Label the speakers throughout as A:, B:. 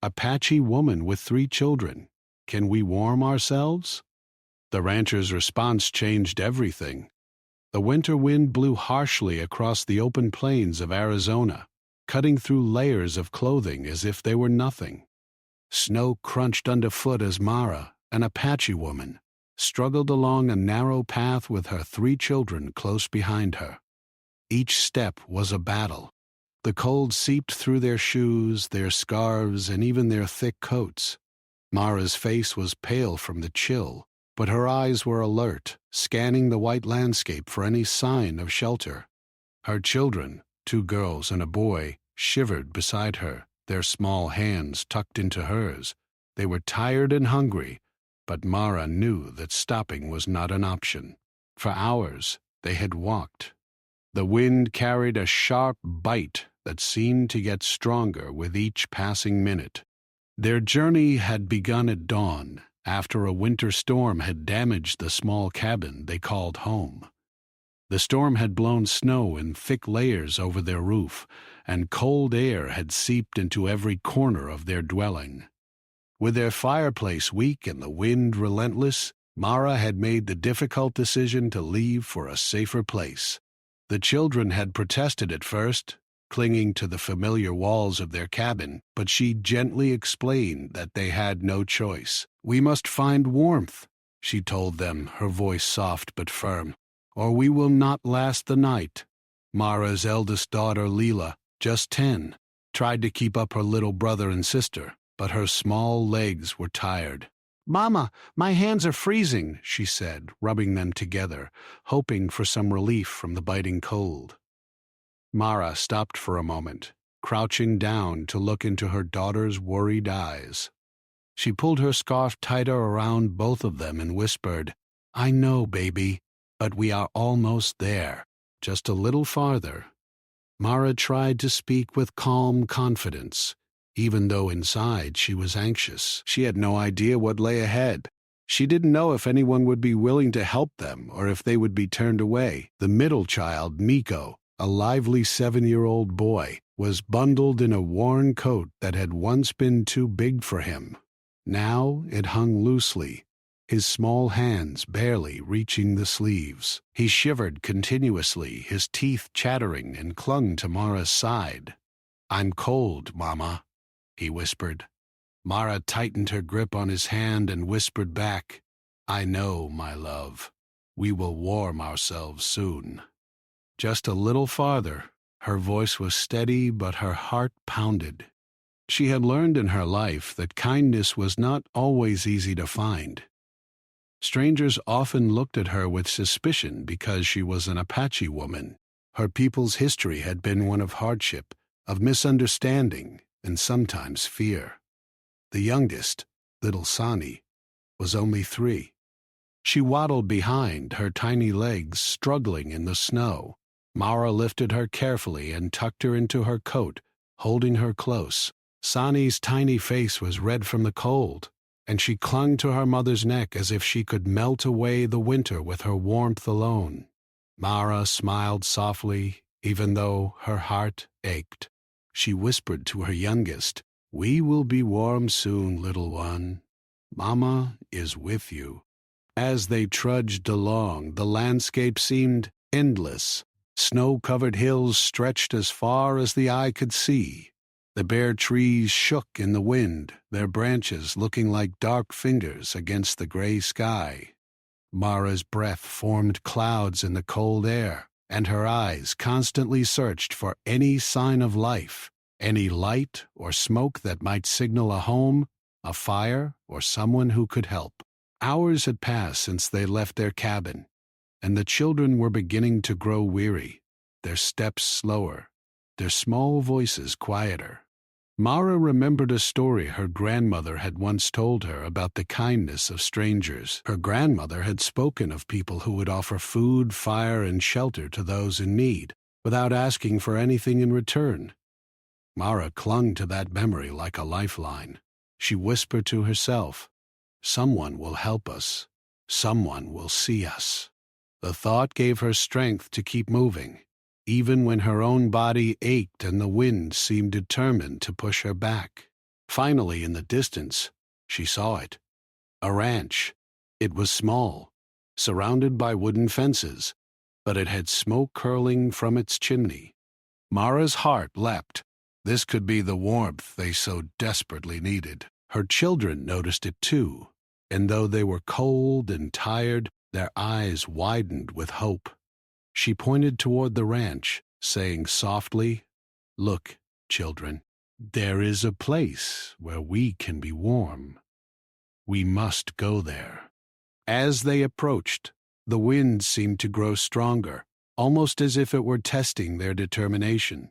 A: Apache woman with 3 children. Can we warm ourselves? The rancher's response changed everything. The winter wind blew harshly across the open plains of Arizona, cutting through layers of clothing as if they were nothing. Snow crunched underfoot as Mara, an Apache woman, struggled along a narrow path with her 3 children close behind her. Each step was a battle. The cold seeped through their shoes, their scarves, and even their thick coats. Mara's face was pale from the chill, but her eyes were alert, scanning the white landscape for any sign of shelter. Her children, 2 girls and a boy, shivered beside her, their small hands tucked into hers. They were tired and hungry, but Mara knew that stopping was not an option. For hours they had walked. The wind carried a sharp bite that seemed to get stronger with each passing minute. Their journey had begun at dawn, after a winter storm had damaged the small cabin they called home. The storm had blown snow in thick layers over their roof, and cold air had seeped into every corner of their dwelling. With their fireplace weak and the wind relentless, Mara had made the difficult decision to leave for a safer place. The children had protested at first, clinging to the familiar walls of their cabin, but she gently explained that they had no choice. "We must find warmth," she told them, her voice soft but firm, "or we will not last the night." Mara's eldest daughter, Leela, just 10, tried to keep up her little brother and sister, but her small legs were tired. "Mama, my hands are freezing," she said, rubbing them together, hoping for some relief from the biting cold. Mara stopped for a moment, crouching down to look into her daughter's worried eyes. She pulled her scarf tighter around both of them and whispered, "I know, baby, but we are almost there, just a little farther." Mara tried to speak with calm confidence, even though inside she was anxious. She had no idea what lay ahead. She didn't know if anyone would be willing to help them or if they would be turned away. The middle child, Miko, a lively 7-year-old boy, was bundled in a worn coat that had once been too big for him. Now it hung loosely, his small hands barely reaching the sleeves. He shivered continuously, his teeth chattering, and clung to Mara's side. "I'm cold, Mama," he whispered. Mara tightened her grip on his hand and whispered back, "I know, my love. We will warm ourselves soon." Just a little farther. Her voice was steady, but her heart pounded. She had learned in her life that kindness was not always easy to find. Strangers often looked at her with suspicion because she was an Apache woman. Her people's history had been one of hardship, of misunderstanding, and sometimes fear. The youngest, little Sani, was only 3. She waddled behind, her tiny legs struggling in the snow. Mara lifted her carefully and tucked her into her coat, holding her close. Sani's tiny face was red from the cold, and she clung to her mother's neck as if she could melt away the winter with her warmth alone. Mara smiled softly, even though her heart ached. She whispered to her youngest, "We will be warm soon, little one. Mama is with you." As they trudged along, the landscape seemed endless. Snow-covered hills stretched as far as the eye could see. The bare trees shook in the wind, their branches looking like dark fingers against the gray sky. Mara's breath formed clouds in the cold air, and her eyes constantly searched for any sign of life, any light or smoke that might signal a home, a fire, or someone who could help. Hours had passed since they left their cabin, and the children were beginning to grow weary, their steps slower, their small voices quieter. Mara remembered a story her grandmother had once told her about the kindness of strangers. Her grandmother had spoken of people who would offer food, fire, and shelter to those in need, without asking for anything in return. Mara clung to that memory like a lifeline. She whispered to herself, "Someone will help us. Someone will see us." The thought gave her strength to keep moving, even when her own body ached and the wind seemed determined to push her back. Finally, in the distance, she saw it. A ranch. It was small, surrounded by wooden fences, but it had smoke curling from its chimney. Mara's heart leapt. This could be the warmth they so desperately needed. Her children noticed it too, and though they were cold and tired, their eyes widened with hope. She pointed toward the ranch, saying softly, "Look, children, there is a place where we can be warm. We must go there." As they approached, the wind seemed to grow stronger, almost as if it were testing their determination.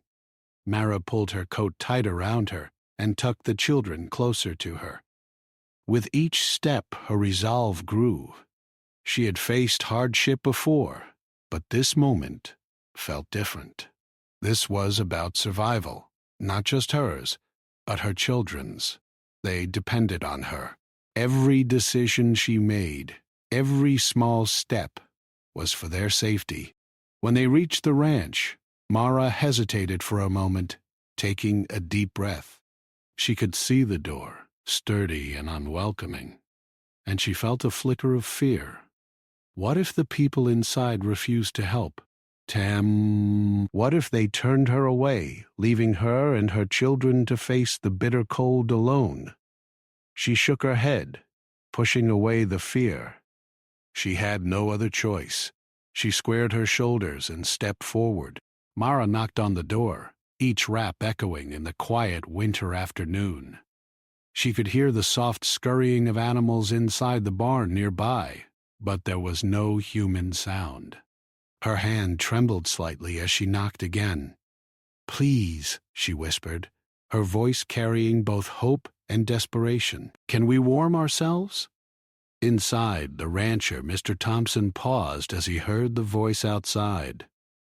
A: Mara pulled her coat tight around her and tucked the children closer to her. With each step, her resolve grew. She had faced hardship before, but this moment felt different. This was about survival, not just hers, but her children's. They depended on her. Every decision she made, every small step, was for their safety. When they reached the ranch, Mara hesitated for a moment, taking a deep breath. She could see the door, sturdy and unwelcoming, and she felt a flicker of fear. What if the people inside refused to help? What if they turned her away, leaving her and her children to face the bitter cold alone? She shook her head, pushing away the fear. She had no other choice. She squared her shoulders and stepped forward. Mara knocked on the door, each rap echoing in the quiet winter afternoon. She could hear the soft scurrying of animals inside the barn nearby, but there was no human sound. Her hand trembled slightly as she knocked again. "Please," she whispered, her voice carrying both hope and desperation. "Can we warm ourselves?" Inside, the rancher, Mr. Thompson, paused as he heard the voice outside.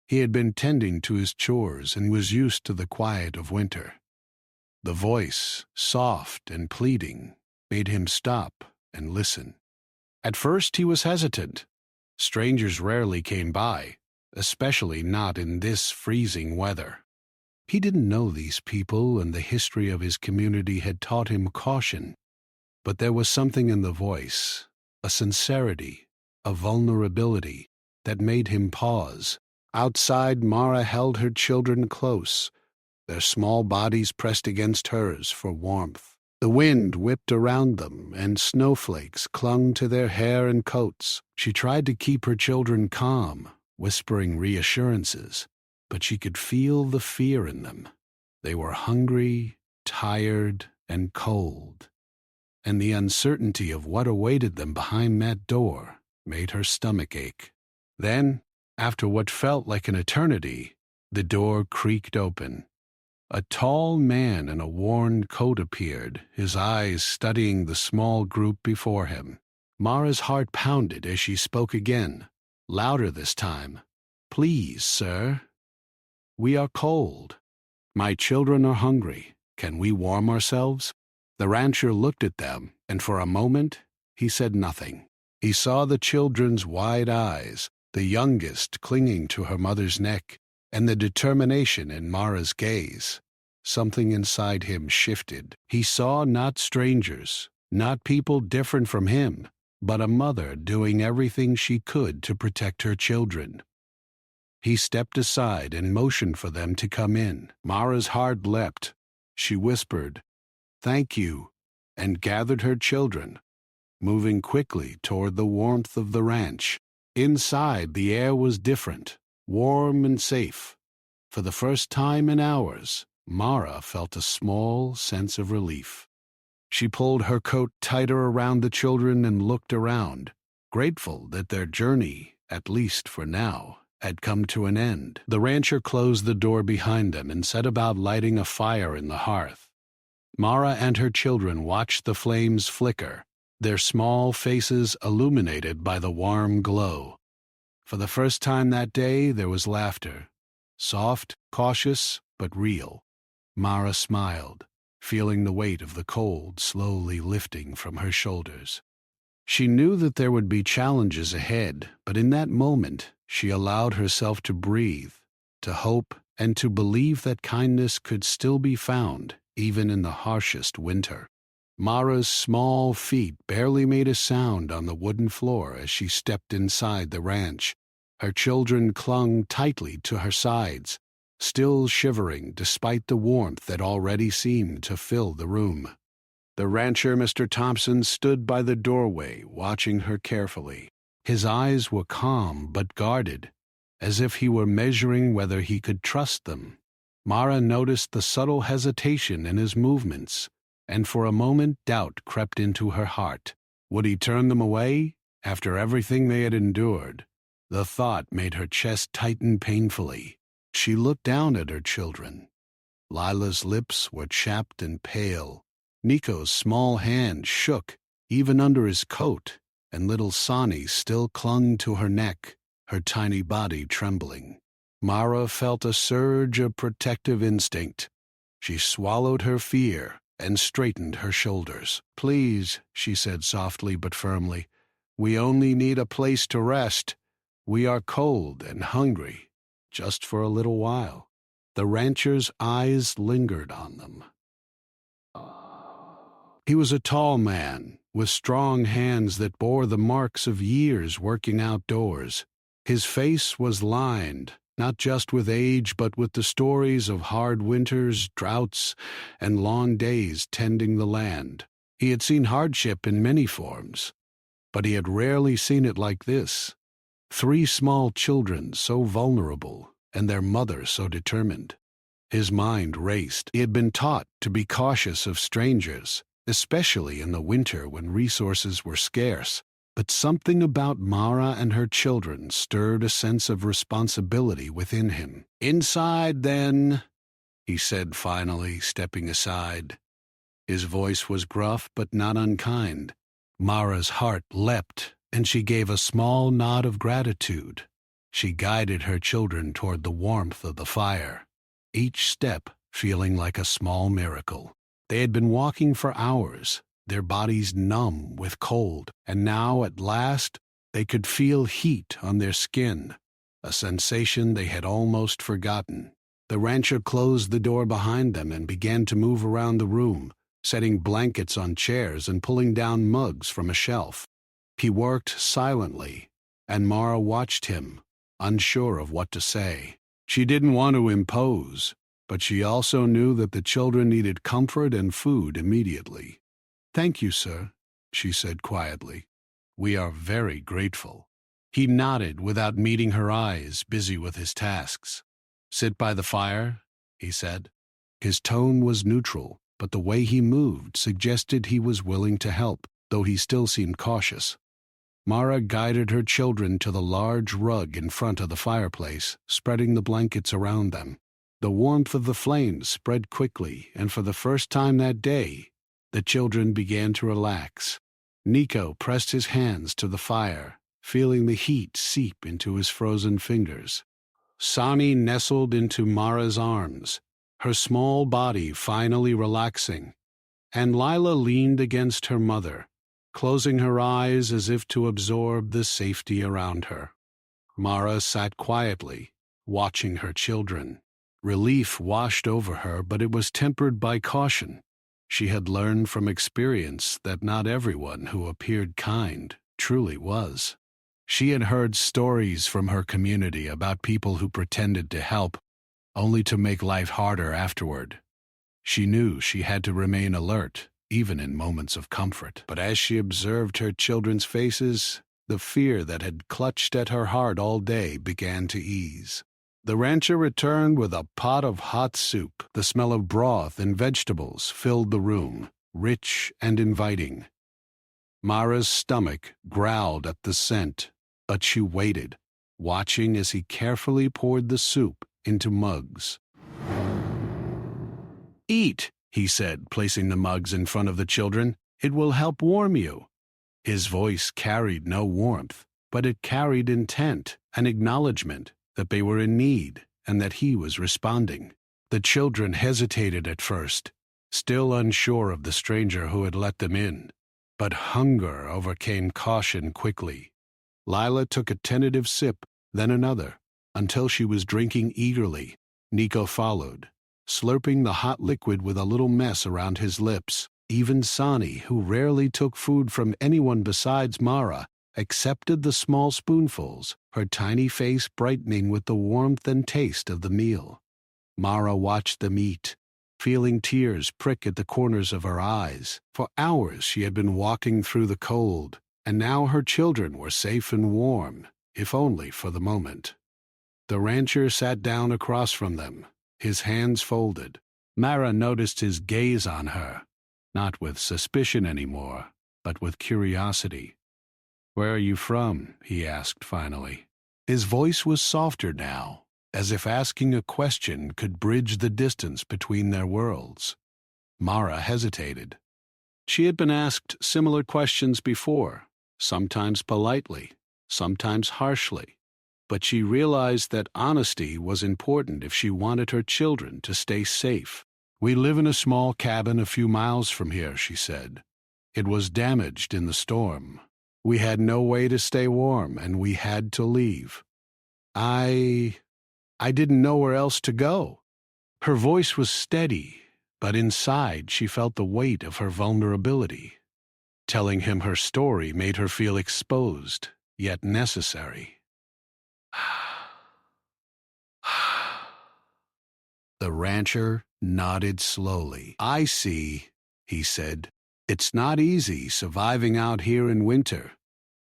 A: He had been tending to his chores and was used to the quiet of winter. The voice, soft and pleading, made him stop and listen. At first he was hesitant. Strangers rarely came by, especially not in this freezing weather. He didn't know these people, and the history of his community had taught him caution. But there was something in the voice, a sincerity, a vulnerability, that made him pause. Outside, Mara held her children close, their small bodies pressed against hers for warmth. The wind whipped around them, and snowflakes clung to their hair and coats. She tried to keep her children calm, whispering reassurances, but she could feel the fear in them. They were hungry, tired, and cold, and the uncertainty of what awaited them behind that door made her stomach ache. Then, after what felt like an eternity, the door creaked open. A tall man in a worn coat appeared, his eyes studying the small group before him. Mara's heart pounded as she spoke again, louder this time. "Please, sir. We are cold. My children are hungry. Can we warm ourselves?" The rancher looked at them, and for a moment he said nothing. He saw the children's wide eyes, the youngest clinging to her mother's neck, and the determination in Mara's gaze. Something inside him shifted. He saw not strangers, not people different from him, but a mother doing everything she could to protect her children. He stepped aside and motioned for them to come in. Mara's heart leapt. She whispered, "Thank you," and gathered her children, moving quickly toward the warmth of the ranch. Inside, the air was different, warm and safe. For the first time in hours, Mara felt a small sense of relief. She pulled her coat tighter around the children and looked around, grateful that their journey, at least for now, had come to an end. The rancher closed the door behind them and set about lighting a fire in the hearth. Mara and her children watched the flames flicker, their small faces illuminated by the warm glow. For the first time that day, there was laughter, soft, cautious, but real. Mara smiled, feeling the weight of the cold slowly lifting from her shoulders. She knew that there would be challenges ahead, but in that moment, she allowed herself to breathe, to hope, and to believe that kindness could still be found, even in the harshest winter. Mara's small feet barely made a sound on the wooden floor as she stepped inside the ranch. Her children clung tightly to her sides, still shivering despite the warmth that already seemed to fill the room. The rancher, Mr. Thompson, stood by the doorway, watching her carefully. His eyes were calm but guarded, as if he were measuring whether he could trust them. Mara noticed the subtle hesitation in his movements, and for a moment doubt crept into her heart. Would he turn them away, after everything they had endured? The thought made her chest tighten painfully. She looked down at her children. Lila's lips were chapped and pale. Nico's small hand shook, even under his coat, and little Sonny still clung to her neck, her tiny body trembling. Mara felt a surge of protective instinct. She swallowed her fear and straightened her shoulders. "Please," she said softly but firmly, "we only need a place to rest. We are cold and hungry, just for a little while." The rancher's eyes lingered on them. He was a tall man, with strong hands that bore the marks of years working outdoors. His face was lined, not just with age but with the stories of hard winters, droughts, and long days tending the land. He had seen hardship in many forms, but he had rarely seen it like this. 3 small children so vulnerable, and their mother so determined. His mind raced. He had been taught to be cautious of strangers, especially in the winter when resources were scarce. But something about Mara and her children stirred a sense of responsibility within him. "Inside, then," he said finally, stepping aside. His voice was gruff but not unkind. Mara's heart leapt, and she gave a small nod of gratitude. She guided her children toward the warmth of the fire, each step feeling like a small miracle. They had been walking for hours, their bodies numb with cold, and now at last they could feel heat on their skin, a sensation they had almost forgotten. The rancher closed the door behind them and began to move around the room, setting blankets on chairs and pulling down mugs from a shelf. He worked silently, and Mara watched him, unsure of what to say. She didn't want to impose, but she also knew that the children needed comfort and food immediately. "Thank you, sir," she said quietly. "We are very grateful." He nodded without meeting her eyes, busy with his tasks. "Sit by the fire," he said. His tone was neutral, but the way he moved suggested he was willing to help, though he still seemed cautious. Mara guided her children to the large rug in front of the fireplace, spreading the blankets around them. The warmth of the flames spread quickly, and for the first time that day, the children began to relax. Nico pressed his hands to the fire, feeling the heat seep into his frozen fingers. Sonny nestled into Mara's arms, her small body finally relaxing, and Lila leaned against her mother, closing her eyes as if to absorb the safety around her. Mara sat quietly, watching her children. Relief washed over her, but it was tempered by caution. She had learned from experience that not everyone who appeared kind truly was. She had heard stories from her community about people who pretended to help, only to make life harder afterward. She knew she had to remain alert, even in moments of comfort. But as she observed her children's faces, the fear that had clutched at her heart all day began to ease. The rancher returned with a pot of hot soup. The smell of broth and vegetables filled the room, rich and inviting. Mara's stomach growled at the scent, but she waited, watching as he carefully poured the soup into mugs. "Eat," he said, placing the mugs in front of the children. "It will help warm you." His voice carried no warmth, but it carried intent, an acknowledgement that they were in need and that he was responding. The children hesitated at first, still unsure of the stranger who had let them in, but hunger overcame caution quickly. Lila took a tentative sip, then another, until she was drinking eagerly. Nico followed, slurping the hot liquid with a little mess around his lips. Even Sani, who rarely took food from anyone besides Mara, accepted the small spoonfuls, her tiny face brightening with the warmth and taste of the meal. Mara watched them eat, feeling tears prick at the corners of her eyes. For hours she had been walking through the cold, and now her children were safe and warm, if only for the moment. The rancher sat down across from them, his hands folded. Mara noticed his gaze on her, not with suspicion anymore, but with curiosity. "Where are you from?" he asked finally. His voice was softer now, as if asking a question could bridge the distance between their worlds. Mara hesitated. She had been asked similar questions before, sometimes politely, sometimes harshly, but she realized that honesty was important if she wanted her children to stay safe. "We live in a small cabin a few miles from here," she said. "It was damaged in the storm. We had no way to stay warm, and we had to leave. I didn't know where else to go." Her voice was steady, but inside she felt the weight of her vulnerability. Telling him her story made her feel exposed, yet necessary. The rancher nodded slowly. "I see," he said. "It's not easy surviving out here in winter."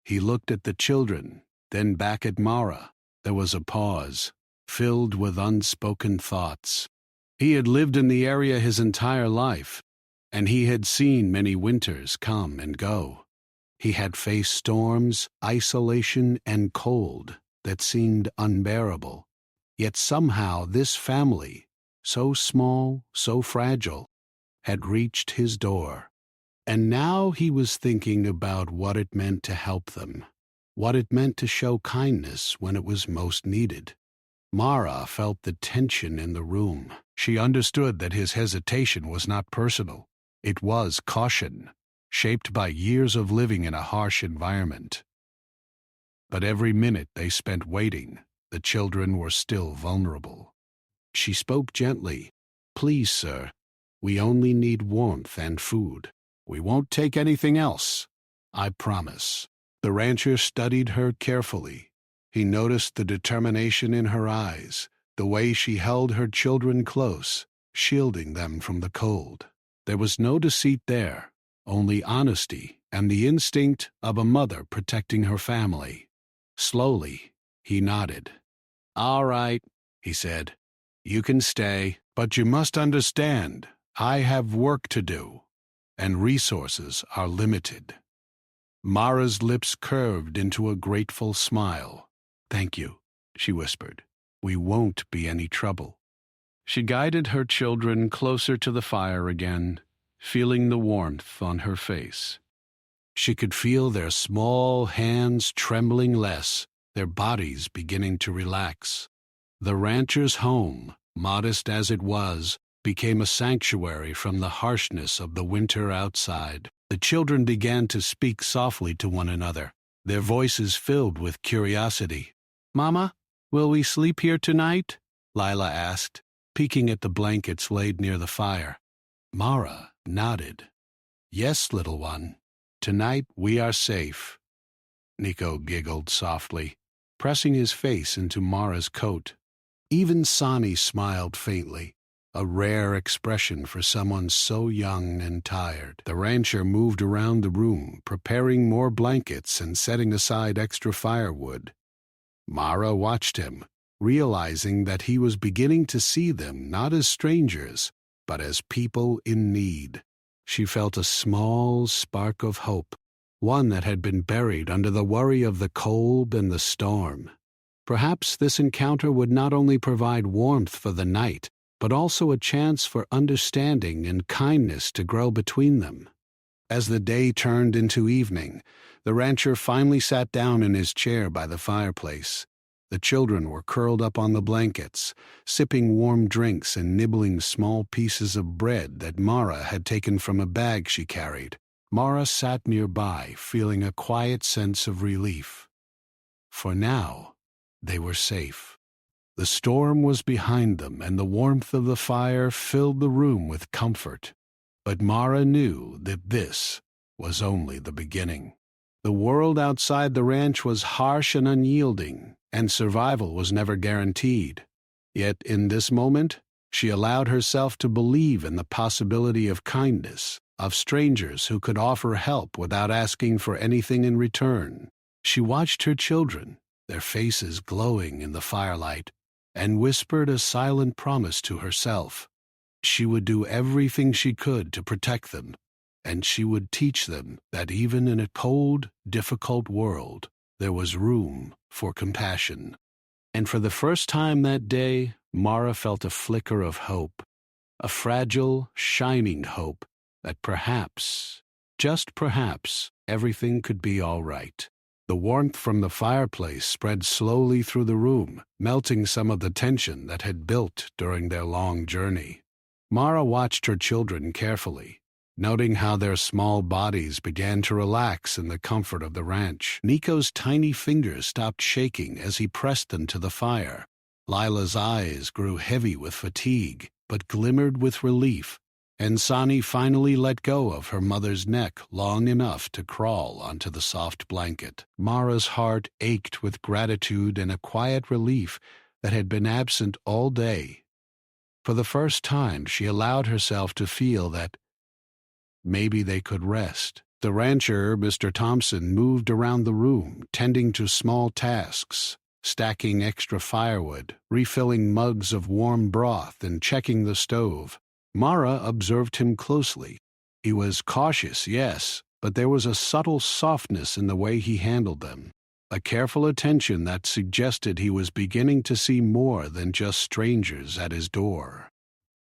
A: He looked at the children, then back at Mara. There was a pause, filled with unspoken thoughts. He had lived in the area his entire life, and he had seen many winters come and go. He had faced storms, isolation, and cold that seemed unbearable. Yet somehow this family, so small, so fragile, had reached his door. And now he was thinking about what it meant to help them, what it meant to show kindness when it was most needed. Mara felt the tension in the room. She understood that his hesitation was not personal. It was caution, shaped by years of living in a harsh environment. But every minute they spent waiting, the children were still vulnerable. She spoke gently. "Please, sir, we only need warmth and food. We won't take anything else, I promise." The rancher studied her carefully. He noticed the determination in her eyes, the way she held her children close, shielding them from the cold. There was no deceit there, only honesty and the instinct of a mother protecting her family. Slowly, he nodded. "All right," he said. "You can stay, but you must understand, I have work to do, and resources are limited." Mara's lips curved into a grateful smile. "Thank you," she whispered. "We won't be any trouble." She guided her children closer to the fire again, feeling the warmth on her face. She could feel their small hands trembling less, their bodies beginning to relax. The rancher's home, modest as it was, became a sanctuary from the harshness of the winter outside. The children began to speak softly to one another, their voices filled with curiosity. "Mama, will we sleep here tonight?" Lila asked, peeking at the blankets laid near the fire. Mara nodded. "Yes, little one. Tonight we are safe." Nico giggled softly, pressing his face into Mara's coat. Even Sani smiled faintly, a rare expression for someone so young and tired. The rancher moved around the room, preparing more blankets and setting aside extra firewood. Mara watched him, realizing that he was beginning to see them not as strangers, but as people in need. She felt a small spark of hope, one that had been buried under the worry of the cold and the storm. Perhaps this encounter would not only provide warmth for the night, but also a chance for understanding and kindness to grow between them. As the day turned into evening, the rancher finally sat down in his chair by the fireplace. The children were curled up on the blankets, sipping warm drinks and nibbling small pieces of bread that Mara had taken from a bag she carried. Mara sat nearby, feeling a quiet sense of relief. For now, they were safe. The storm was behind them, and the warmth of the fire filled the room with comfort. But Mara knew that this was only the beginning. The world outside the ranch was harsh and unyielding, and survival was never guaranteed. Yet in this moment, she allowed herself to believe in the possibility of kindness, of strangers who could offer help without asking for anything in return. She watched her children, their faces glowing in the firelight, and whispered a silent promise to herself. She would do everything she could to protect them, and she would teach them that even in a cold, difficult world, there was room for compassion. And for the first time that day, Mara felt a flicker of hope, a fragile, shining hope that perhaps, just perhaps, everything could be all right. The warmth from the fireplace spread slowly through the room, melting some of the tension that had built during their long journey. Mara watched her children carefully, noting how their small bodies began to relax in the comfort of the ranch. Nico's tiny fingers stopped shaking as he pressed them to the fire. Lila's eyes grew heavy with fatigue, but glimmered with relief, and Sani finally let go of her mother's neck long enough to crawl onto the soft blanket. Mara's heart ached with gratitude and a quiet relief that had been absent all day. For the first time, she allowed herself to feel that maybe they could rest. The rancher, Mr. Thompson, moved around the room, tending to small tasks, stacking extra firewood, refilling mugs of warm broth, and checking the stove. Mara observed him closely. He was cautious, yes, but there was a subtle softness in the way he handled them, a careful attention that suggested he was beginning to see more than just strangers at his door.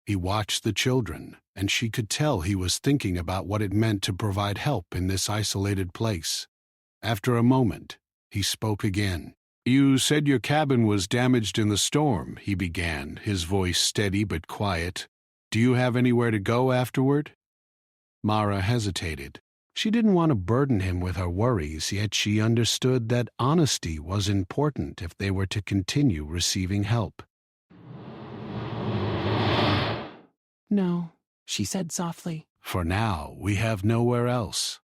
A: He watched the children, and she could tell he was thinking about what it meant to provide help in this isolated place. After a moment, he spoke again. "You said your cabin was damaged in the storm," he began, his voice steady but quiet. "Do you have anywhere to go afterward?" Mara hesitated. She didn't want to burden him with her worries, yet she understood that honesty was important if they were to continue receiving help.
B: "No," she said softly.
A: "For now, we have nowhere else.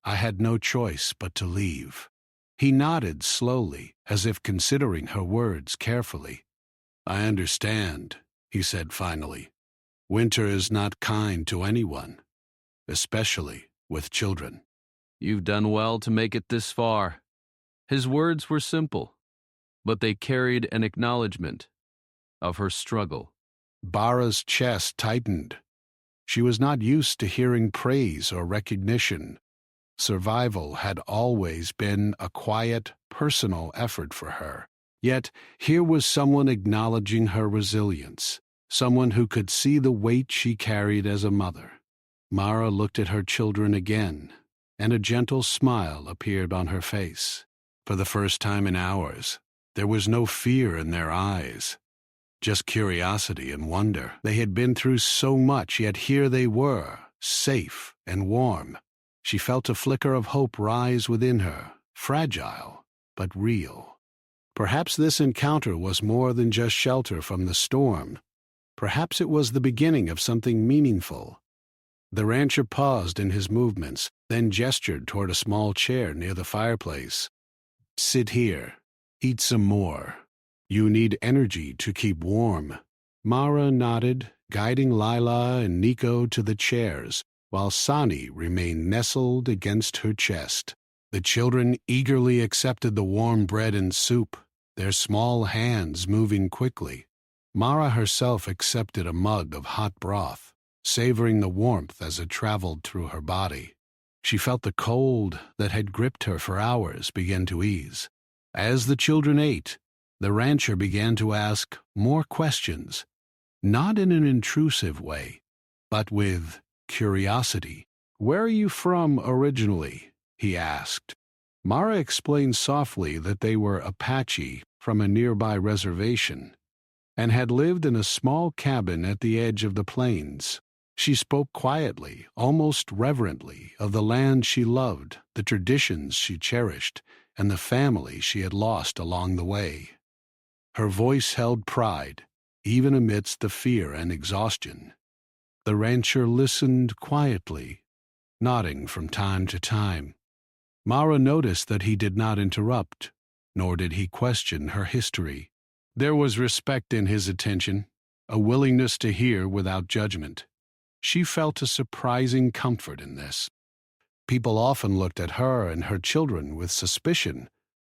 A: I had no choice but to leave." He nodded slowly, as if considering her words carefully. "I understand," he said finally. "Winter is not kind to anyone, especially with children."
C: "You've done well to make it this far." His words were simple, but they carried an acknowledgement of her struggle.
A: Bara's chest tightened. She was not used to hearing praise or recognition. Survival had always been a quiet, personal effort for her. Yet here was someone acknowledging her resilience, someone who could see the weight she carried as a mother. Mara looked at her children again, and a gentle smile appeared on her face. For the first time in hours, there was no fear in their eyes, just curiosity and wonder. They had been through so much, yet here they were, safe and warm. She felt a flicker of hope rise within her, fragile but real. Perhaps this encounter was more than just shelter from the storm. Perhaps it was the beginning of something meaningful. The rancher paused in his movements, then gestured toward a small chair near the fireplace. "Sit here. Eat some more. You need energy to keep warm." Mara nodded, guiding Lila and Nico to the chairs, while Sani remained nestled against her chest. The children eagerly accepted the warm bread and soup, their small hands moving quickly. Mara herself accepted a mug of hot broth, savoring the warmth as it traveled through her body. She felt the cold that had gripped her for hours begin to ease. As the children ate, the rancher began to ask more questions, not in an intrusive way, but with curiosity. "Where are you from originally?" he asked. Mara explained softly that they were Apache from a nearby reservation, and had lived in a small cabin at the edge of the plains. She spoke quietly, almost reverently, of the land she loved, the traditions she cherished, and the family she had lost along the way. Her voice held pride, even amidst the fear and exhaustion. The rancher listened quietly, nodding from time to time. Mara noticed that he did not interrupt, nor did he question her history. There was respect in his attention, a willingness to hear without judgment. She felt a surprising comfort in this. People often looked at her and her children with suspicion,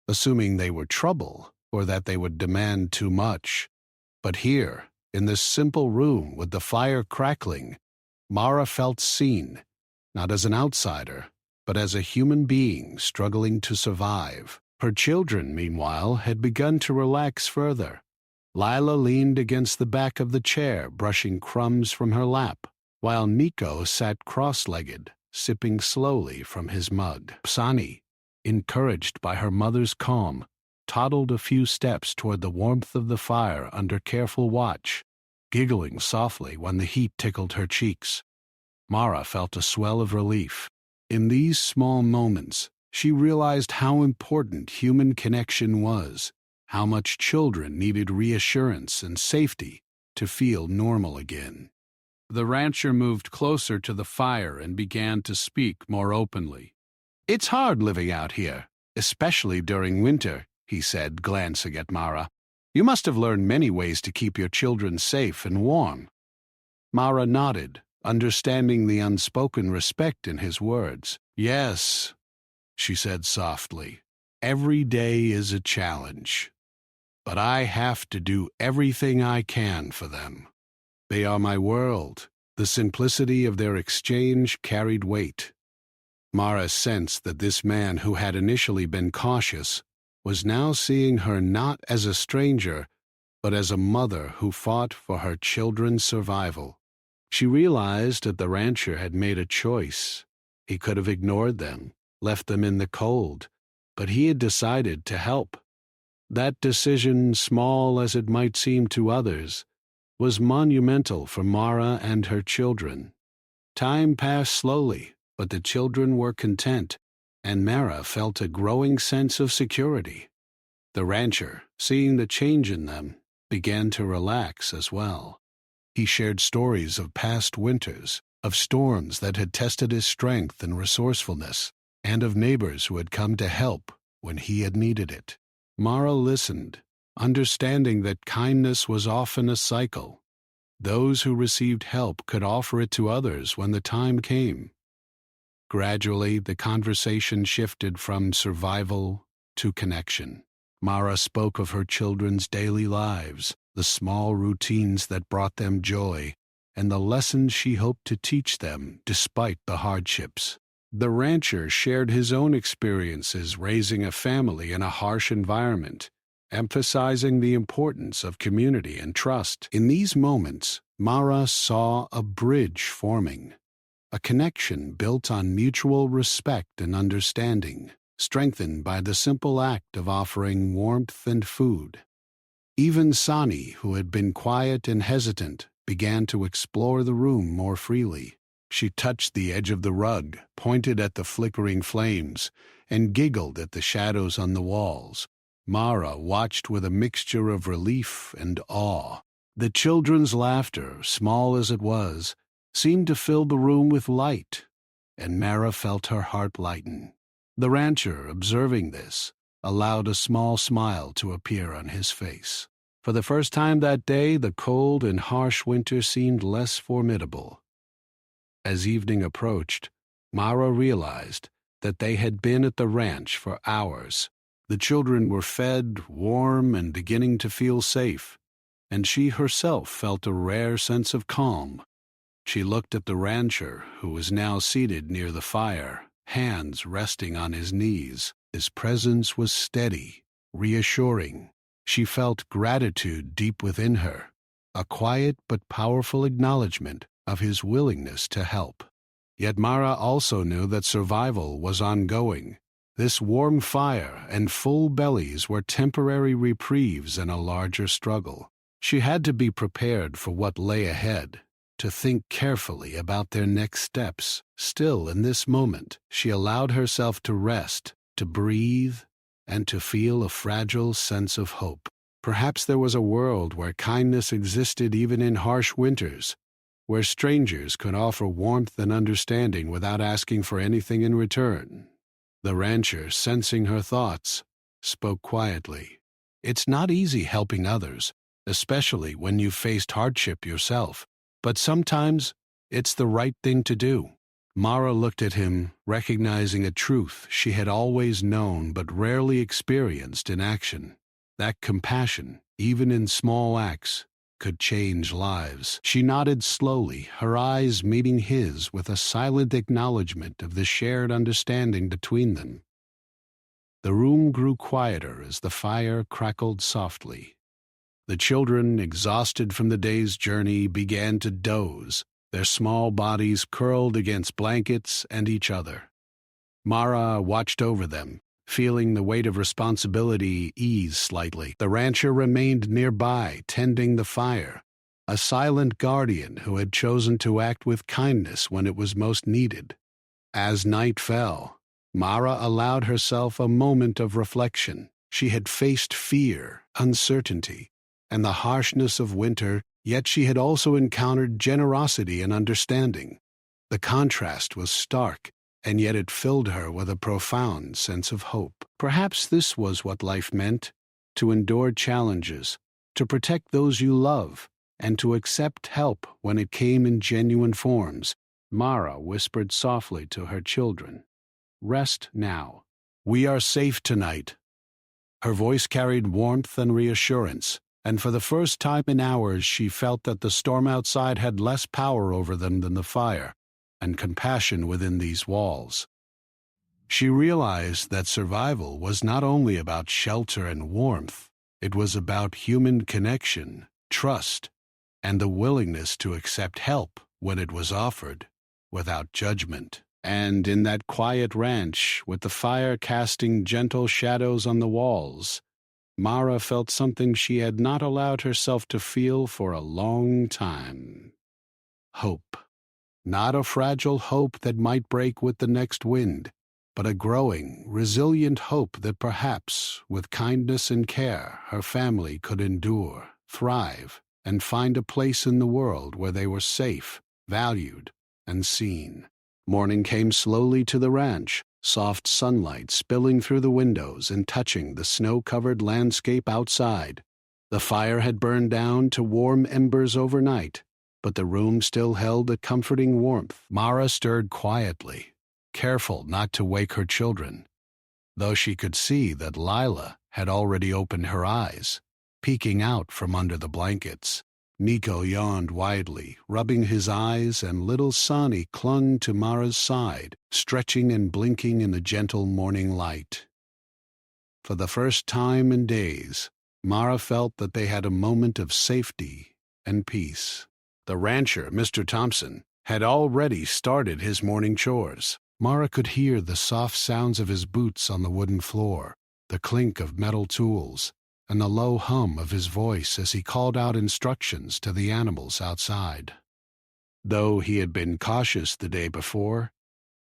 A: assuming they were trouble or that they would demand too much. But here, in this simple room with the fire crackling, Mara felt seen, not as an outsider, but as a human being struggling to survive. Her children, meanwhile, had begun to relax further. Lila leaned against the back of the chair, brushing crumbs from her lap, while Nico sat cross-legged, sipping slowly from his mug. Sani, encouraged by her mother's calm, toddled a few steps toward the warmth of the fire under careful watch, giggling softly when the heat tickled her cheeks. Mara felt a swell of relief. In these small moments, she realized how important human connection was, how much children needed reassurance and safety to feel normal again. The rancher moved closer to the fire and began to speak more openly. "It's hard living out here, especially during winter," he said, glancing at Mara. "You must have learned many ways to keep your children safe and warm." Mara nodded, understanding the unspoken respect in his words. "Yes," she said softly, "every day is a challenge. But I have to do everything I can for them. They are my world." The simplicity of their exchange carried weight. Mara sensed that this man who had initially been cautious was now seeing her not as a stranger, but as a mother who fought for her children's survival. She realized that the rancher had made a choice. He could have ignored them, left them in the cold, but he had decided to help. That decision, small as it might seem to others, was monumental for Mara and her children. Time passed slowly, but the children were content, and Mara felt a growing sense of security. The rancher, seeing the change in them, began to relax as well. He shared stories of past winters, of storms that had tested his strength and resourcefulness, and of neighbors who had come to help when he had needed it. Mara listened, understanding that kindness was often a cycle. Those who received help could offer it to others when the time came. Gradually, the conversation shifted from survival to connection. Mara spoke of her children's daily lives, the small routines that brought them joy, and the lessons she hoped to teach them despite the hardships. The rancher shared his own experiences raising a family in a harsh environment, emphasizing the importance of community and trust. In these moments, Mara saw a bridge forming, a connection built on mutual respect and understanding, strengthened by the simple act of offering warmth and food. Even Sani, who had been quiet and hesitant, began to explore the room more freely. She touched the edge of the rug, pointed at the flickering flames, and giggled at the shadows on the walls. Mara watched with a mixture of relief and awe. The children's laughter, small as it was, seemed to fill the room with light, and Mara felt her heart lighten. The rancher, observing this, allowed a small smile to appear on his face. For the first time that day, the cold and harsh winter seemed less formidable. As evening approached, Mara realized that they had been at the ranch for hours. The children were fed, warm, and beginning to feel safe, and she herself felt a rare sense of calm. She looked at the rancher, who was now seated near the fire, hands resting on his knees. His presence was steady, reassuring. She felt gratitude deep within her, a quiet but powerful acknowledgement of his willingness to help. Yet Mara also knew that survival was ongoing. This warm fire and full bellies were temporary reprieves in a larger struggle. She had to be prepared for what lay ahead, to think carefully about their next steps. Still, in this moment, she allowed herself to rest, to breathe, and to feel a fragile sense of hope. Perhaps there was a world where kindness existed even in harsh winters, where strangers could offer warmth and understanding without asking for anything in return. The rancher, sensing her thoughts, spoke quietly. It's not easy helping others, especially when you've faced hardship yourself, but sometimes it's the right thing to do. Mara looked at him, recognizing a truth she had always known but rarely experienced in action. That compassion, even in small acts, could change lives. She nodded slowly, her eyes meeting his with a silent acknowledgement of the shared understanding between them. The room grew quieter as the fire crackled softly. The children, exhausted from the day's journey, began to doze, their small bodies curled against blankets and each other. Mara watched over them, feeling the weight of responsibility ease slightly. The rancher remained nearby, tending the fire, a silent guardian who had chosen to act with kindness when it was most needed. As night fell, Mara allowed herself a moment of reflection. She had faced fear, uncertainty, and the harshness of winter, yet she had also encountered generosity and understanding. The contrast was stark, and yet it filled her with a profound sense of hope. Perhaps this was what life meant: to endure challenges, to protect those you love, and to accept help when it came in genuine forms. Mara whispered softly to her children, "Rest now. We are safe tonight." Her voice carried warmth and reassurance, and for the first time in hours she felt that the storm outside had less power over them than the fire and compassion within these walls. She realized that survival was not only about shelter and warmth, it was about human connection, trust, and the willingness to accept help when it was offered, without judgment. And in that quiet ranch, with the fire casting gentle shadows on the walls, Mara felt something she had not allowed herself to feel for a long time: hope. Not a fragile hope that might break with the next wind, but a growing, resilient hope that perhaps, with kindness and care, her family could endure, thrive, and find a place in the world where they were safe, valued, and seen. Morning came slowly to the ranch, soft sunlight spilling through the windows and touching the snow-covered landscape outside. The fire had burned down to warm embers overnight, but the room still held a comforting warmth. Mara stirred quietly, careful not to wake her children, though she could see that Lila had already opened her eyes, peeking out from under the blankets. Nico yawned widely, rubbing his eyes, and little Sonny clung to Mara's side, stretching and blinking in the gentle morning light. For the first time in days, Mara felt that they had a moment of safety and peace. The rancher, Mr. Thompson, had already started his morning chores. Mara could hear the soft sounds of his boots on the wooden floor, the clink of metal tools, and the low hum of his voice as he called out instructions to the animals outside. Though he had been cautious the day before,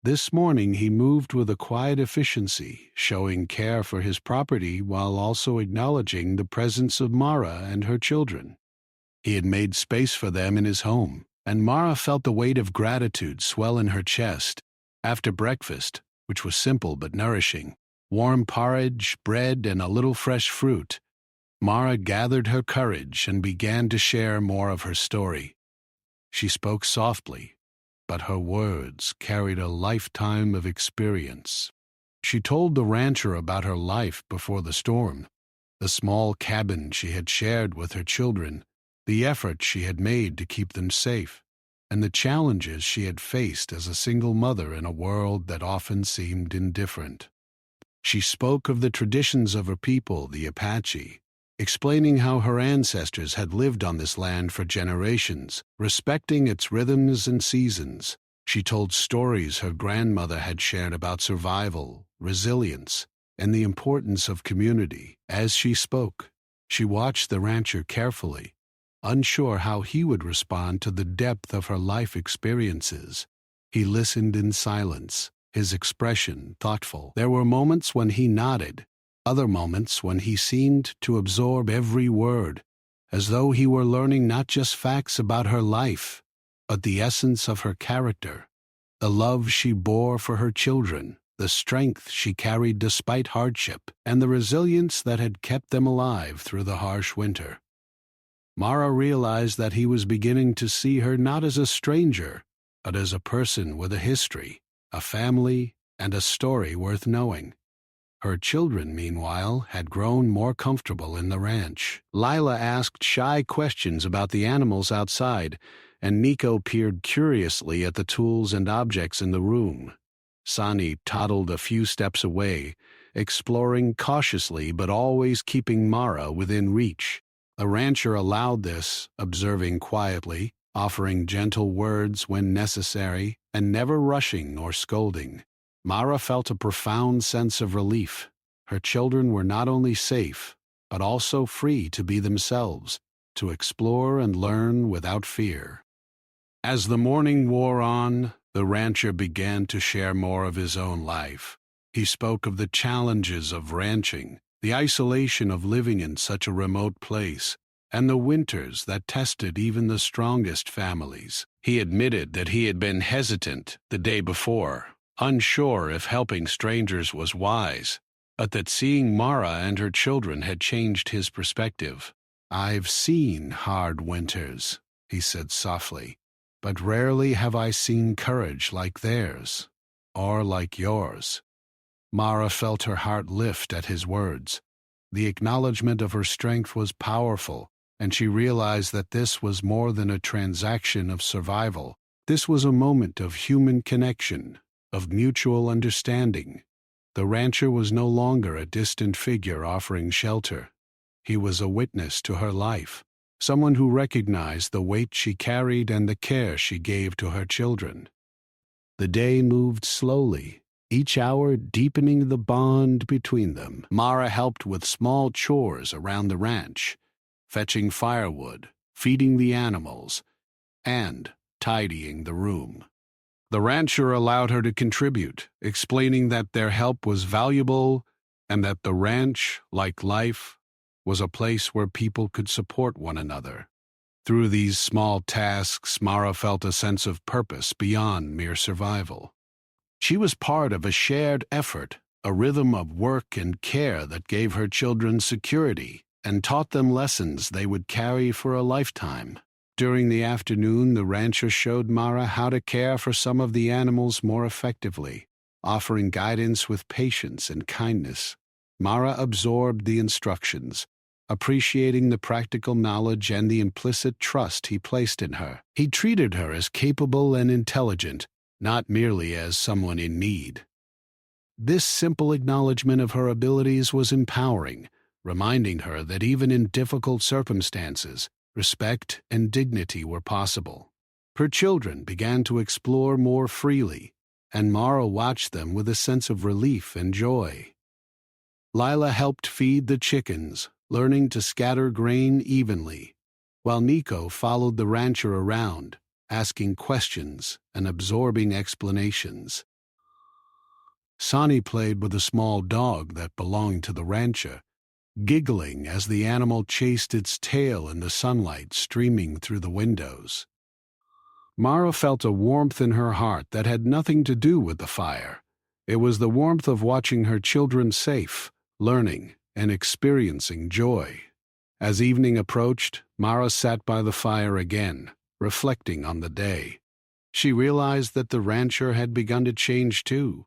A: this morning he moved with a quiet efficiency, showing care for his property while also acknowledging the presence of Mara and her children. He had made space for them in his home, and Mara felt the weight of gratitude swell in her chest. After breakfast, which was simple but nourishing, warm porridge, bread, and a little fresh fruit, Mara gathered her courage and began to share more of her story. She spoke softly, but her words carried a lifetime of experience. She told the rancher about her life before the storm, the small cabin she had shared with her children, the effort she had made to keep them safe, and the challenges she had faced as a single mother in a world that often seemed indifferent. She spoke of the traditions of her people, the Apache, explaining how her ancestors had lived on this land for generations, respecting its rhythms and seasons. She told stories her grandmother had shared about survival, resilience, and the importance of community. As she spoke, she watched the rancher carefully, unsure how he would respond to the depth of her life experiences. He listened in silence, his expression thoughtful. There were moments when he nodded, other moments when he seemed to absorb every word, as though he were learning not just facts about her life, but the essence of her character, the love she bore for her children, the strength she carried despite hardship, and the resilience that had kept them alive through the harsh winter. Mara realized that he was beginning to see her not as a stranger, but as a person with a history, a family, and a story worth knowing. Her children, meanwhile, had grown more comfortable in the ranch. Lila asked shy questions about the animals outside, and Nico peered curiously at the tools and objects in the room. Sani toddled a few steps away, exploring cautiously but always keeping Mara within reach. The rancher allowed this, observing quietly, offering gentle words when necessary, and never rushing or scolding. Mara felt a profound sense of relief. Her children were not only safe, but also free to be themselves, to explore and learn without fear. As the morning wore on, the rancher began to share more of his own life. He spoke of the challenges of ranching, the isolation of living in such a remote place, and the winters that tested even the strongest families. He admitted that he had been hesitant the day before, unsure if helping strangers was wise, but that seeing Mara and her children had changed his perspective. "I've seen hard winters," he said softly, "but rarely have I seen courage like theirs, or like yours." Mara felt her heart lift at his words. The acknowledgement of her strength was powerful, and she realized that this was more than a transaction of survival. This was a moment of human connection, of mutual understanding. The rancher was no longer a distant figure offering shelter. He was a witness to her life, someone who recognized the weight she carried and the care she gave to her children. The day moved slowly, each hour deepening the bond between them. Mara helped with small chores around the ranch, fetching firewood, feeding the animals, and tidying the room. The rancher allowed her to contribute, explaining that their help was valuable and that the ranch, like life, was a place where people could support one another. Through these small tasks, Mara felt a sense of purpose beyond mere survival. She was part of a shared effort, a rhythm of work and care that gave her children security and taught them lessons they would carry for a lifetime. During the afternoon, the rancher showed Mara how to care for some of the animals more effectively, offering guidance with patience and kindness. Mara absorbed the instructions, appreciating the practical knowledge and the implicit trust he placed in her. He treated her as capable and intelligent, not merely as someone in need. This simple acknowledgement of her abilities was empowering, reminding her that even in difficult circumstances, respect and dignity were possible. Her children began to explore more freely, and Mara watched them with a sense of relief and joy. Lila helped feed the chickens, learning to scatter grain evenly, while Nico followed the rancher around, asking questions and absorbing explanations. Sani played with a small dog that belonged to the rancher, giggling as the animal chased its tail in the sunlight streaming through the windows. Mara felt a warmth in her heart that had nothing to do with the fire. It was the warmth of watching her children safe, learning, and experiencing joy. As evening approached, Mara sat by the fire again, reflecting on the day. She realized that the rancher had begun to change too.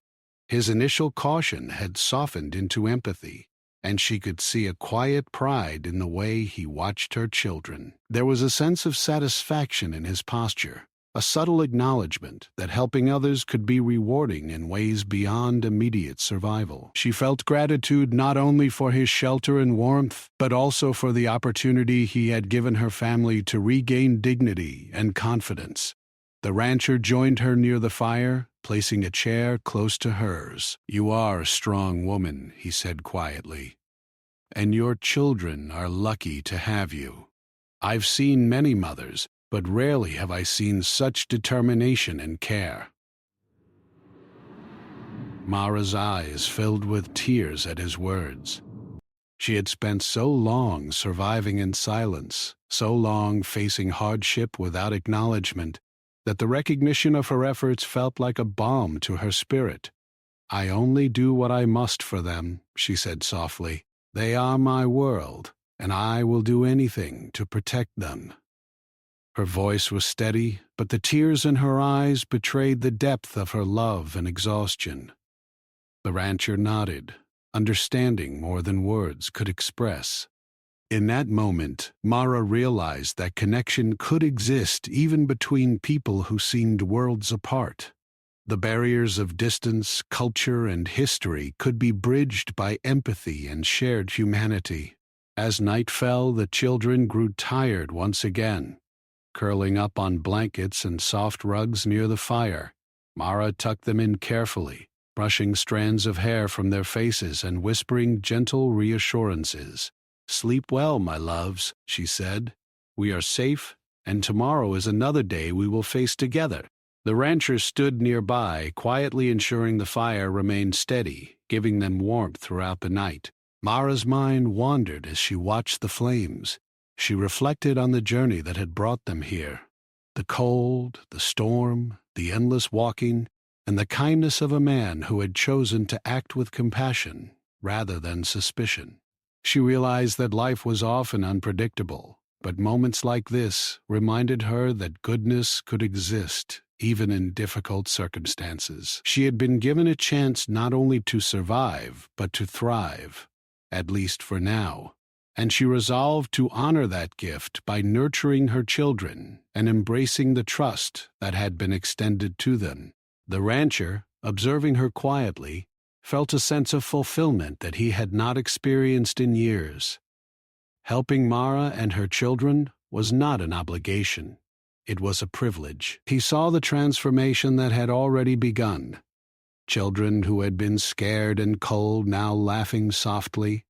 A: His initial caution had softened into empathy, and she could see a quiet pride in the way he watched her children. There was a sense of satisfaction in his posture, a subtle acknowledgement that helping others could be rewarding in ways beyond immediate survival. She felt gratitude not only for his shelter and warmth, but also for the opportunity he had given her family to regain dignity and confidence. The rancher joined her near the fire, placing a chair close to hers. "You are a strong woman," he said quietly, "and your children are lucky to have you. I've seen many mothers, but rarely have I seen such determination and care." Mara's eyes filled with tears at his words. She had spent so long surviving in silence, so long facing hardship without acknowledgement, that the recognition of her efforts felt like a balm to her spirit. "I only do what I must for them," she said softly. "They are my world, and I will do anything to protect them." Her voice was steady, but the tears in her eyes betrayed the depth of her love and exhaustion. The rancher nodded, understanding more than words could express. In that moment, Mara realized that connection could exist even between people who seemed worlds apart. The barriers of distance, culture, and history could be bridged by empathy and shared humanity. As night fell, the children grew tired once again. Curling up on blankets and soft rugs near the fire, Mara tucked them in carefully, brushing strands of hair from their faces and whispering gentle reassurances. "Sleep well, my loves," she said. "We are safe, and tomorrow is another day we will face together." The rancher stood nearby, quietly ensuring the fire remained steady, giving them warmth throughout the night. Mara's mind wandered as she watched the flames. She reflected on the journey that had brought them here. The cold, the storm, the endless walking, and the kindness of a man who had chosen to act with compassion rather than suspicion. She realized that life was often unpredictable, but moments like this reminded her that goodness could exist even in difficult circumstances. She had been given a chance not only to survive, but to thrive, at least for now, and she resolved to honor that gift by nurturing her children and embracing the trust that had been extended to them. The rancher, observing her quietly, felt a sense of fulfillment that he had not experienced in years. Helping Mara and her children was not an obligation. It was a privilege. He saw the transformation that had already begun. Children who had been scared and cold now laughing softly.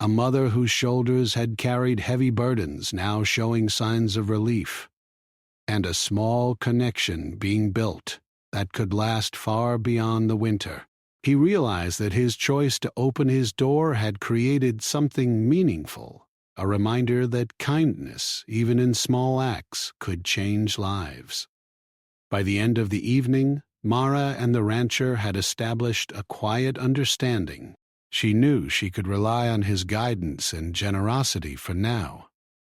A: A mother whose shoulders had carried heavy burdens now showing signs of relief. And a small connection being built that could last far beyond the winter. He realized that his choice to open his door had created something meaningful, a reminder that kindness, even in small acts, could change lives. By the end of the evening, Mara and the rancher had established a quiet understanding. She knew she could rely on his guidance and generosity for now,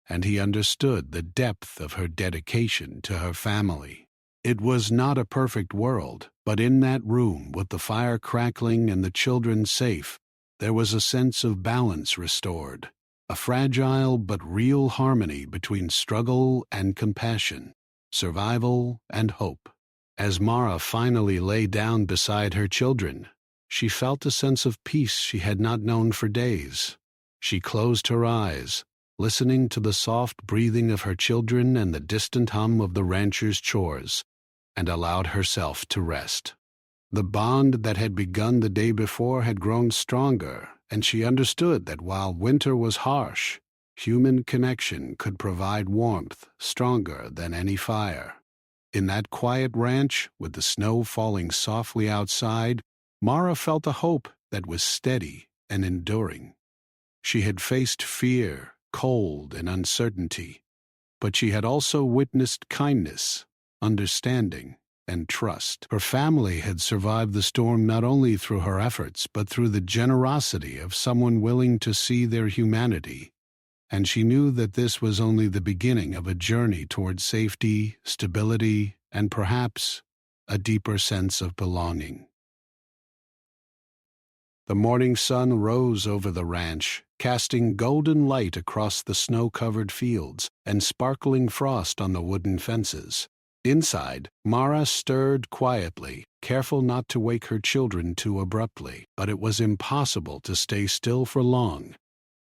A: and he understood the depth of her dedication to her family. It was not a perfect world, but in that room, with the fire crackling and the children safe, there was a sense of balance restored, a fragile but real harmony between struggle and compassion, survival and hope. As Mara finally lay down beside her children, she felt a sense of peace she had not known for days. She closed her eyes, listening to the soft breathing of her children and the distant hum of the rancher's chores, and allowed herself to rest. The bond that had begun the day before had grown stronger, and she understood that while winter was harsh, human connection could provide warmth stronger than any fire. In that quiet ranch, with the snow falling softly outside, Mara felt a hope that was steady and enduring. She had faced fear, cold, and uncertainty, but she had also witnessed kindness, understanding, and trust. Her family had survived the storm not only through her efforts, but through the generosity of someone willing to see their humanity, and she knew that this was only the beginning of a journey toward safety, stability, and perhaps a deeper sense of belonging. The morning sun rose over the ranch, casting golden light across the snow-covered fields and sparkling frost on the wooden fences. Inside, Mara stirred quietly, careful not to wake her children too abruptly, but it was impossible to stay still for long.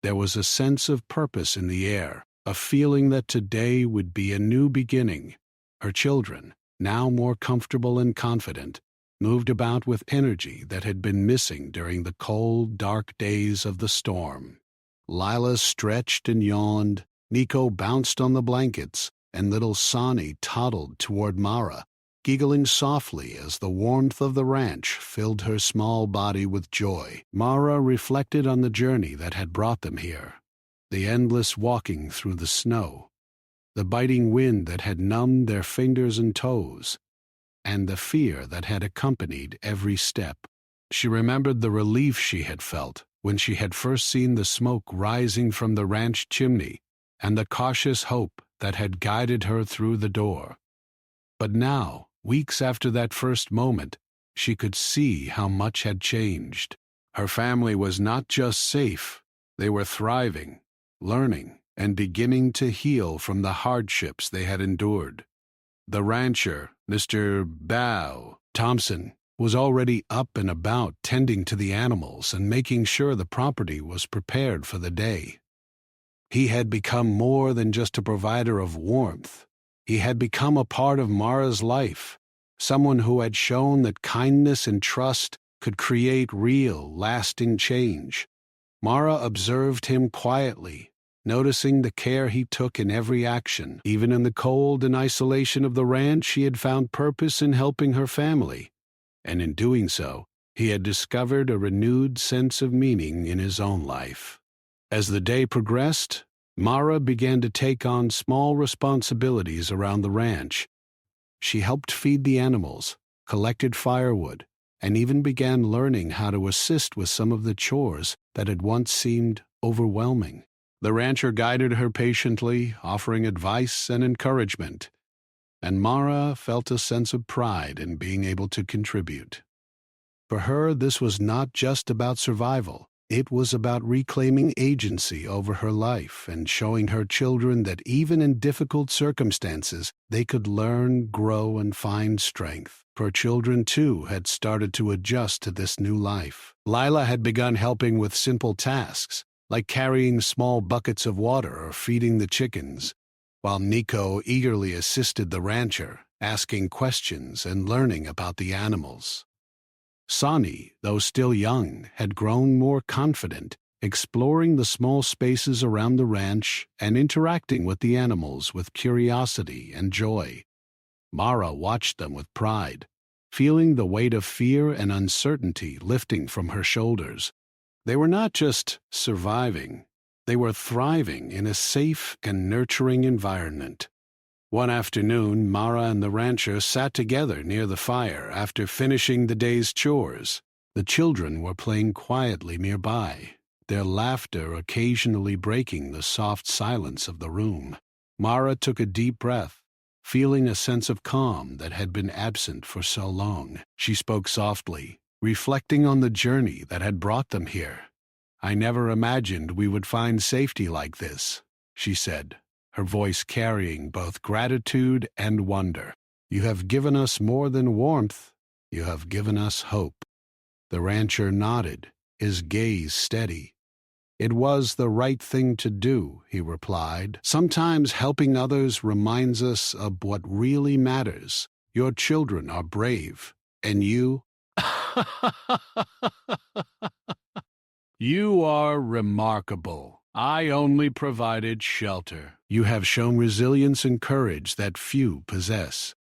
A: There was a sense of purpose in the air, a feeling that today would be a new beginning. Her children, now more comfortable and confident, moved about with energy that had been missing during the cold, dark days of the storm. Lila stretched and yawned, Nico bounced on the blankets, and little Sonny toddled toward Mara, giggling softly as the warmth of the ranch filled her small body with joy. Mara reflected on the journey that had brought them here, the endless walking through the snow, the biting wind that had numbed their fingers and toes, and the fear that had accompanied every step. She remembered the relief she had felt when she had first seen the smoke rising from the ranch chimney, and the cautious hope that had guided her through the door. But now, weeks after that first moment, she could see how much had changed. Her family was not just safe, they were thriving, learning, and beginning to heal from the hardships they had endured. The rancher, Mr. Bow Thompson, was already up and about tending to the animals and making sure the property was prepared for the day. He had become more than just a provider of warmth. He had become a part of Mara's life, someone who had shown that kindness and trust could create real, lasting change. Mara observed him quietly, noticing the care he took in every action. Even in the cold and isolation of the ranch, she had found purpose in helping her family, and in doing so, he had discovered a renewed sense of meaning in his own life. As the day progressed, Mara began to take on small responsibilities around the ranch. She helped feed the animals, collected firewood, and even began learning how to assist with some of the chores that had once seemed overwhelming. The rancher guided her patiently, offering advice and encouragement, and Mara felt a sense of pride in being able to contribute. For her, this was not just about survival. It was about reclaiming agency over her life and showing her children that even in difficult circumstances, they could learn, grow, and find strength. Her children, too, had started to adjust to this new life. Lila had begun helping with simple tasks, like carrying small buckets of water or feeding the chickens, while Nico eagerly assisted the rancher, asking questions and learning about the animals. Sonny, though still young, had grown more confident, exploring the small spaces around the ranch and interacting with the animals with curiosity and joy. Mara watched them with pride, feeling the weight of fear and uncertainty lifting from her shoulders. They were not just surviving, they were thriving in a safe and nurturing environment. One afternoon, Mara and the rancher sat together near the fire after finishing the day's chores. The children were playing quietly nearby, their laughter occasionally breaking the soft silence of the room. Mara took a deep breath, feeling a sense of calm that had been absent for so long. She spoke softly, reflecting on the journey that had brought them here. "I never imagined we would find safety like this," she said, her voice carrying both gratitude and wonder. "You have given us more than warmth, you have given us hope." The rancher nodded, his gaze steady. "It was the right thing to do," he replied. "Sometimes helping others reminds us of what really matters. Your children are brave, and you..." "You are remarkable. I only provided shelter. You have shown resilience and courage that few possess."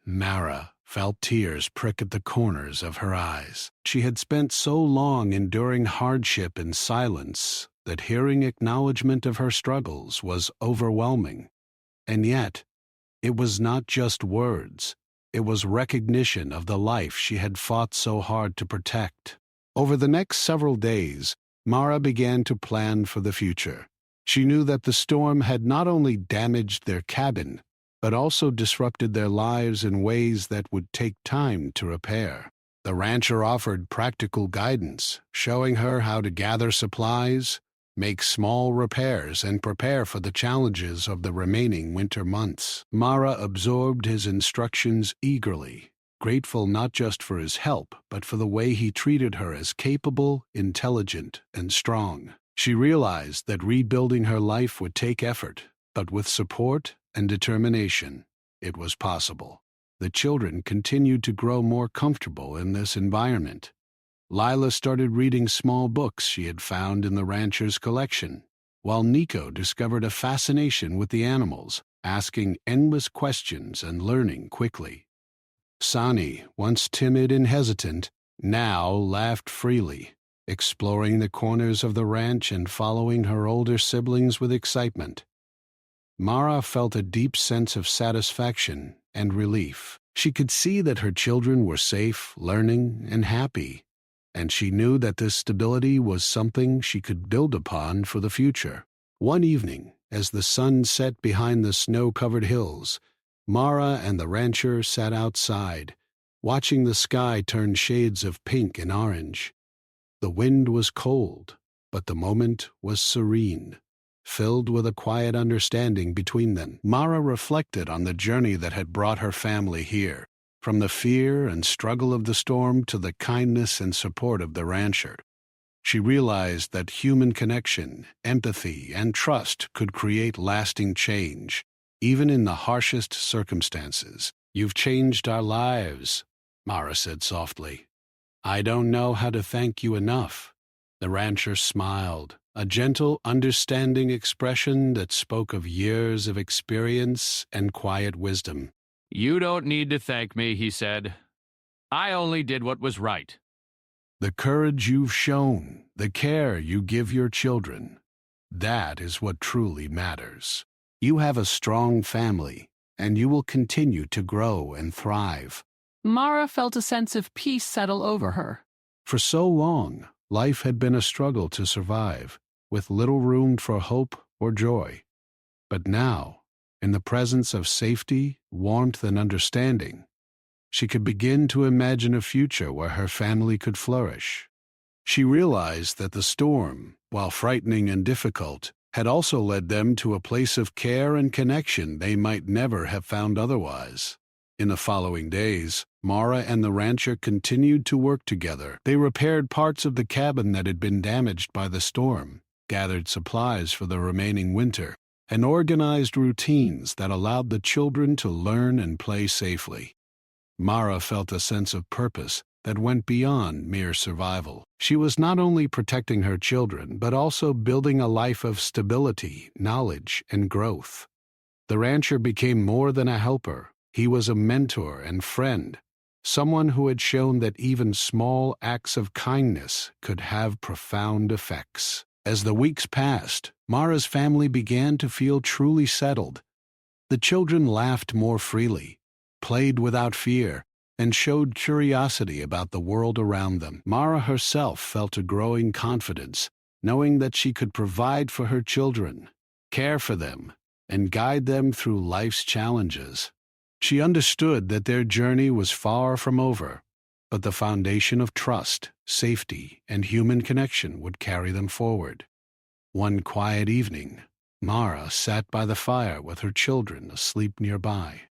A: Mara felt tears prick at the corners of her eyes. She had spent so long enduring hardship in silence that hearing acknowledgement of her struggles was overwhelming. And yet, it was not just words. It was recognition of the life she had fought so hard to protect. Over the next several days, Mara began to plan for the future. She knew that the storm had not only damaged their cabin, but also disrupted their lives in ways that would take time to repair. The rancher offered practical guidance, showing her how to gather supplies, make small repairs, and prepare for the challenges of the remaining winter months. Mara absorbed his instructions eagerly, grateful not just for his help, but for the way he treated her as capable, intelligent, and strong. She realized that rebuilding her life would take effort, but with support and determination, it was possible. The children continued to grow more comfortable in this environment. Lila started reading small books she had found in the rancher's collection, while Nico discovered a fascination with the animals, asking endless questions and learning quickly. Sani, once timid and hesitant, now laughed freely, exploring the corners of the ranch and following her older siblings with excitement. Mara felt a deep sense of satisfaction and relief. She could see that her children were safe, learning, and happy, and she knew that this stability was something she could build upon for the future. One evening, as the sun set behind the snow-covered hills, Mara and the rancher sat outside, watching the sky turn shades of pink and orange. The wind was cold, but the moment was serene, filled with a quiet understanding between them. Mara reflected on the journey that had brought her family here, from the fear and struggle of the storm to the kindness and support of the rancher. She realized that human connection, empathy, and trust could create lasting change, even in the harshest circumstances. "You've changed our lives," Mara said softly. "I don't know how to thank you enough." The rancher smiled, a gentle, understanding expression that spoke of years of experience and quiet wisdom.
C: "You don't need to thank me," he said. "I only did what was right."
A: "The courage you've shown, the care you give your children, that is what truly matters. You have a strong family, and you will continue to grow and thrive."
B: Mara felt a sense of peace settle over her.
A: For so long, life had been a struggle to survive, with little room for hope or joy. But now, in the presence of safety, warmth, and understanding, she could begin to imagine a future where her family could flourish. She realized that the storm, while frightening and difficult, had also led them to a place of care and connection they might never have found otherwise. In the following days, Mara and the rancher continued to work together. They repaired parts of the cabin that had been damaged by the storm, gathered supplies for the remaining winter, and organized routines that allowed the children to learn and play safely. Mara felt a sense of purpose that went beyond mere survival. She was not only protecting her children, but also building a life of stability, knowledge, and growth. The rancher became more than a helper. He was a mentor and friend, someone who had shown that even small acts of kindness could have profound effects. As the weeks passed, Mara's family began to feel truly settled. The children laughed more freely, played without fear, and showed curiosity about the world around them. Mara herself felt a growing confidence, knowing that she could provide for her children, care for them, and guide them through life's challenges. She understood that their journey was far from over, but the foundation of trust, safety, and human connection would carry them forward. One quiet evening, Mara sat by the fire with her children asleep nearby.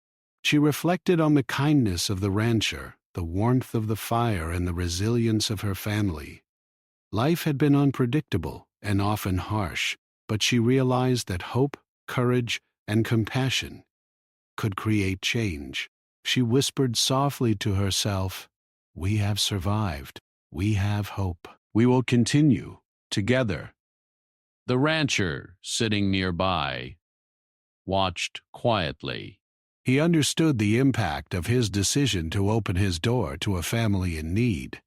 A: She reflected on the kindness of the rancher, the warmth of the fire, and the resilience of her family. Life had been unpredictable and often harsh, but she realized that hope, courage, and compassion could create change. She whispered softly to herself, "We have survived. We have hope. We will continue together."
C: The rancher, sitting nearby, watched quietly.
A: He understood the impact of his decision to open his door to a family in need.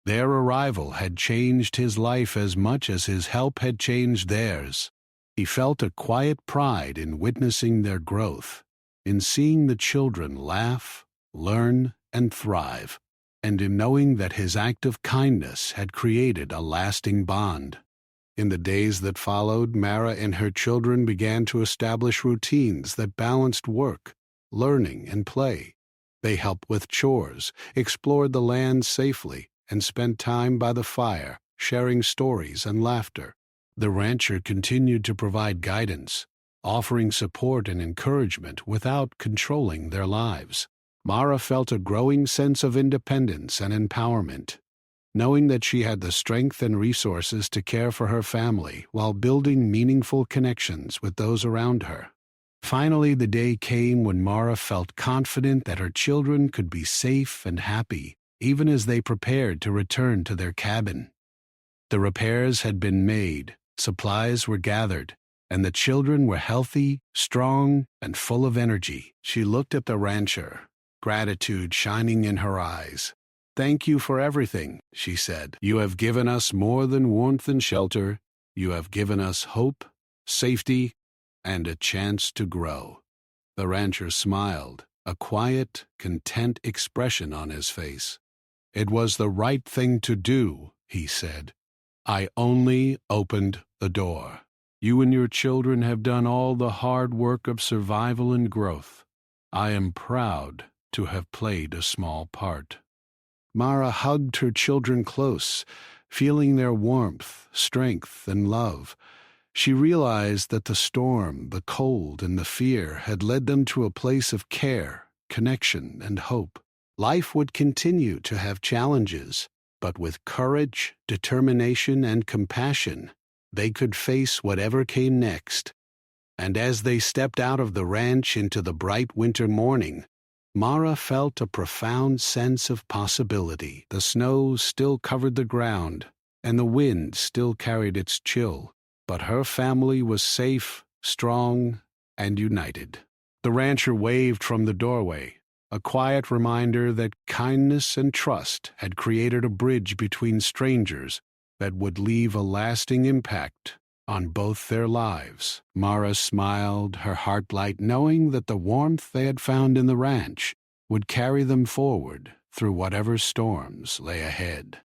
A: Their arrival had changed his life as much as his help had changed theirs. He felt a quiet pride in witnessing their growth, in seeing the children laugh, learn, and thrive, and in knowing that his act of kindness had created a lasting bond. In the days that followed, Mara and her children began to establish routines that balanced work, learning, and play. They helped with chores, explored the land safely, and spent time by the fire, sharing stories and laughter. The rancher continued to provide guidance, offering support and encouragement without controlling their lives. Mara felt a growing sense of independence and empowerment, knowing that she had the strength and resources to care for her family while building meaningful connections with those around her. Finally, the day came when Mara felt confident that her children could be safe and happy, even as they prepared to return to their cabin. The repairs had been made, supplies were gathered, and the children were healthy, strong, and full of energy. She looked at the rancher, gratitude shining in her eyes. "Thank you for everything," she said. "You have given us more than warmth and shelter. You have given us hope, safety, and a chance to grow." The rancher smiled, a quiet, content expression on his face. "It was the right thing to do," he said. "I only opened the door. You and your children have done all the hard work of survival and growth. I am proud to have played a small part." Mara hugged her children close, feeling their warmth, strength, and love. She realized that the storm, the cold, and the fear had led them to a place of care, connection, and hope. Life would continue to have challenges, but with courage, determination, and compassion, they could face whatever came next. And as they stepped out of the ranch into the bright winter morning, Mara felt a profound sense of possibility. The snow still covered the ground, and the wind still carried its chill, but her family was safe, strong, and united. The rancher waved from the doorway, a quiet reminder that kindness and trust had created a bridge between strangers that would leave a lasting impact on both their lives. Mara smiled, her heart light, knowing that the warmth they had found in the ranch would carry them forward through whatever storms lay ahead.